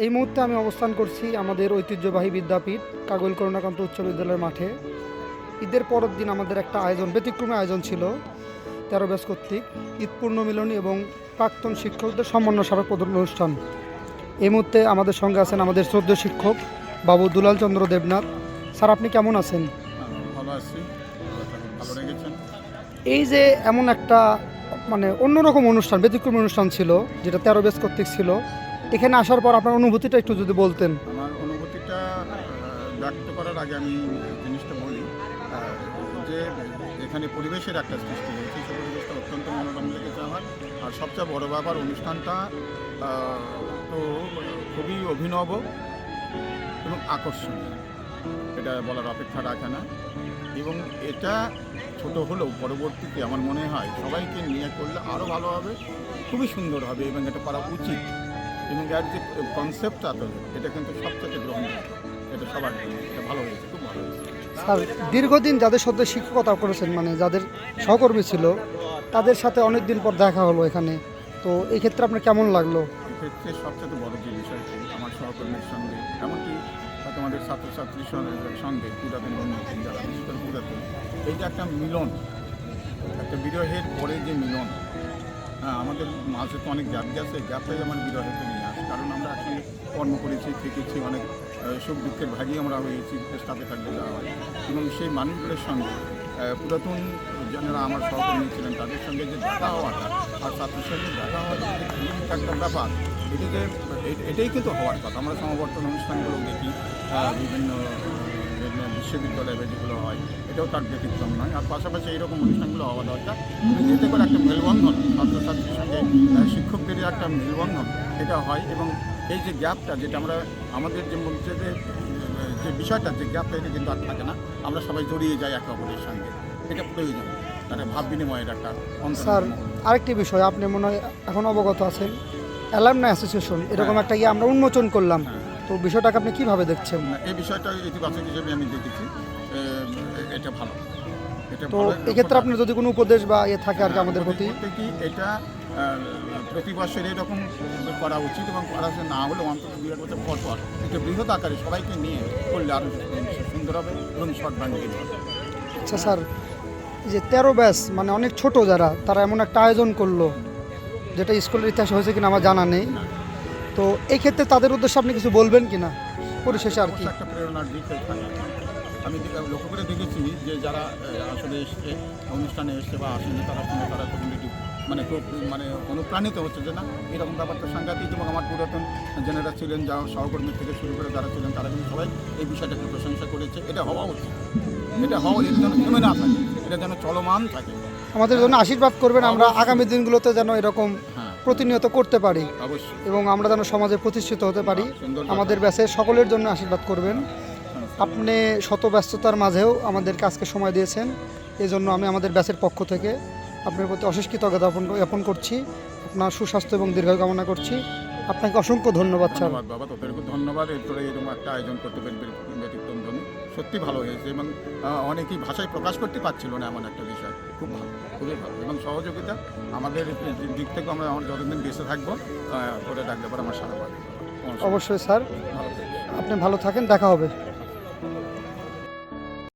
এই মুহূর্তে আমি অবস্থান করছি আমাদের ঐতিহ্যবাহী বিদ্যাপীঠ কাগল করুণাকান্ত উচ্চ বিদ্যালয়ের মাঠে। ঈদের পরের দিন আমাদের একটা ব্যতিক্রমী আয়োজন ছিল 13 ব্যাচ কর্তৃক ঈদ পূর্ণমিলনী এবং প্রাক্তন শিক্ষকদের সম্মাননা স্মারক প্রদান অনুষ্ঠান। এই মুহূর্তে আমাদের সঙ্গে আছেন আমাদের শ্রদ্ধেয় শিক্ষক বাবু দুলাল চন্দ্র দেবনাথ। স্যার, আপনি কেমন আছেন? ভালো আছি, ভালো রেখেছেন। এই যে এমন একটা অন্যরকম অনুষ্ঠান, ব্যতিক্রমী অনুষ্ঠান ছিল যেটা 13 ব্যাচ কর্তৃক ছিল, এখানে আসার পর আপনার অনুভূতিটা একটু যদি বলতেন। আমার অনুভূতিটা ব্যক্ত করার আগে আমি জিনিসটা বলি যে এখানে পরিবেশের একটা সৃষ্টি হয়েছে, সেই পরিবেশটা অত্যন্ত মনোরম লেগেছে আমার। আর সবচেয়ে বড় ব্যাপার, অনুষ্ঠানটা তো খুবই অভিনব এবং আকর্ষণীয়, এটা বলার অপেক্ষা রাখে না। এবং এটা ছোট হলেও পরবর্তীতে আমার মনে হয় সবাইকে নিয়ে করলে আরও ভালো হবে, খুবই সুন্দর হবে এবং এটা করা উচিত। এবং এর যে কনসেপ্টটা তো এটা কিন্তু সবচেয়ে গ্রহণযোগ্য, এটা সবার জন্য এটা ভালো হয়েছে, খুব ভালো হয়েছে। স্যার, দীর্ঘদিন যাদের সাথে শিক্ষকতা করেছেন, যাদের সহকর্মী ছিল, তাদের সাথে অনেক দিন পর দেখা হলো এখানে, তো এই ক্ষেত্রে আপনার কেমন লাগলো? এক্ষেত্রে সবচেয়ে বড় যে বিষয়টি আমার সহকর্মীর সঙ্গে, এমনকি হয়তো আমাদের ছাত্রছাত্রীর সঙ্গে পুরাতন নতুন যারা বিশেষ করে পুরাতন, এই যে একটা মিলন, একটা বিরহের পরে যে মিলন, আমাদের মাঝে তো অনেক গ্যাপ গেছে, গ্যাপটাই আমার বিরহেতে নিয়ে আসে। কারণ আমরা একসঙ্গে কর্ম করেছি, থেকেছি, অনেক সুখ দুঃখের ভাগই আমরা হয়েছি, স্টাফে থাকতে যাওয়া হয়। এবং সেই মানুষগুলোর সঙ্গে পুরাতন যারা আমার সহকর্মী ছিলেন তাদের সঙ্গে যে দেখা হওয়াটা আর ছাত্রের সঙ্গে দেখা হওয়াটা একটা ব্যাপার, এটাই কিন্তু হওয়ার কথা। আমরা সমাবর্তন অনুষ্ঠানগুলো দেখি বিভিন্ন বিশ্ববিদ্যালয়ে যেগুলো হয়, এটাও তার ব্যতিক্রম নয়। আর পাশাপাশি এইরকম অনুষ্ঠানগুলো হওয়া দরকার, এতে করে একটা মেলবন্ধন, ছাত্রছাত্রীর সঙ্গে শিক্ষকদেরই একটা মেলবন্ধন এটা হয়। এবং এই যে গ্যাপটা, যেটা আমরা আমাদের যে মধ্যে যে বিষয়টা, যে গ্যাপটা, এটা কিন্তু আর থাকে না। আমরা সবাই জড়িয়ে যাই একে অপরের সঙ্গে, এটা প্রয়োজন, তার ভাব বিনিময়ের একটা অন্তর। স্যার, আরেকটি বিষয়, আপনি মনে হয় এখন অবগত আছেন, অ্যালামনাই অ্যাসোসিয়েশন এরকম একটা আমরা উন্মোচন করলাম, তো বিষয়টাকে আপনি কিভাবে দেখছেন? এই বিষয়টা ইতিবাচক হিসেবে আমি দেখেছি, এটা ভালো। তো এক্ষেত্রে আপনার যদি কোনো উপদেশ বা থাকে আর কি আমাদের প্রতি, কি এটা প্রতি বছর এরকম করা উচিত এবং করা না হলে অন্তত 2 বছর পর পর একটা বৃহৎ আকারে সবাইকে নিয়ে করলে আরও সুন্দর হবে এবং সর্বাঙ্গীন হবে। আচ্ছা স্যার, এই যে 13 ব্যাচ অনেক ছোট যারা, তারা এমন একটা আয়োজন করলো যেটা স্কুলের ইতিহাসে হয়েছে কিনা আমার জানা নেই, তো এই ক্ষেত্রে তাদের উদ্দেশ্যে আপনি কিছু বলবেন কিনা পরিশেষে আর কি? একটা প্রেরণার দিক থাকে। আমি লক্ষ্য করে দেখেছি যে যারা আসলে এসছে, অনুষ্ঠানে এসছে বা আসেনি, তারা কমিউনিটি খুব অনুপ্রাণিত হচ্ছে যে না, এরকম ব্যাপারটা সাংঘাতিক। এবং আমার পুরাতন জেনারা ছিলেন, যা সহকর্মী থেকে শুরু করে যারা ছিলেন, তারা কিন্তু সবাই এই বিষয়টাকে প্রশংসা করেছে। এটা হওয়া উচিত, এটা হওয়া, এটা যেন থেমে না থাকে, এটা যেন চলমান থাকে। আমাদের জন্য আশীর্বাদ করবেন, আমরা আগামী দিনগুলোতে যেন এরকম প্রতিনিয়ত করতে পারি এবং আমরা যেন সমাজে প্রতিষ্ঠিত হতে পারি। আমাদের ব্যাচের সকলের জন্য আশীর্বাদ করবেন। আপনি শত ব্যস্ততার মাঝেও আমাদেরকে আজকে সময় দিয়েছেন, এজন্য আমি আমাদের ব্যাচের পক্ষ থেকে আপনার প্রতি অশেষ কৃতজ্ঞতা জ্ঞাপন করছি। আপনার সুস্বাস্থ্য এবং দীর্ঘায়ু কামনা করছি। আপনাকে অসংখ্য ধন্যবাদ স্যার। বাবা, তোদেরকে ধন্যবাদ। এরপরে এরকম একটা আয়োজন করতে ব্যতিক্রম জন্য সত্যি ভালো হয়েছে এবং অনেকেই ভাষায় প্রকাশ করতে পারছিল না, এমন একটা বিষয়। খুব ভালো, খুবই ভালো। এবং সহযোগিতা আমাদের দিক থেকে আমরা যতদিন বেঁচে থাকবো করে রাখতে পারে আমার সারা বাড়ি। অবশ্যই স্যার, আপনি ভালো থাকেন, দেখা হবে।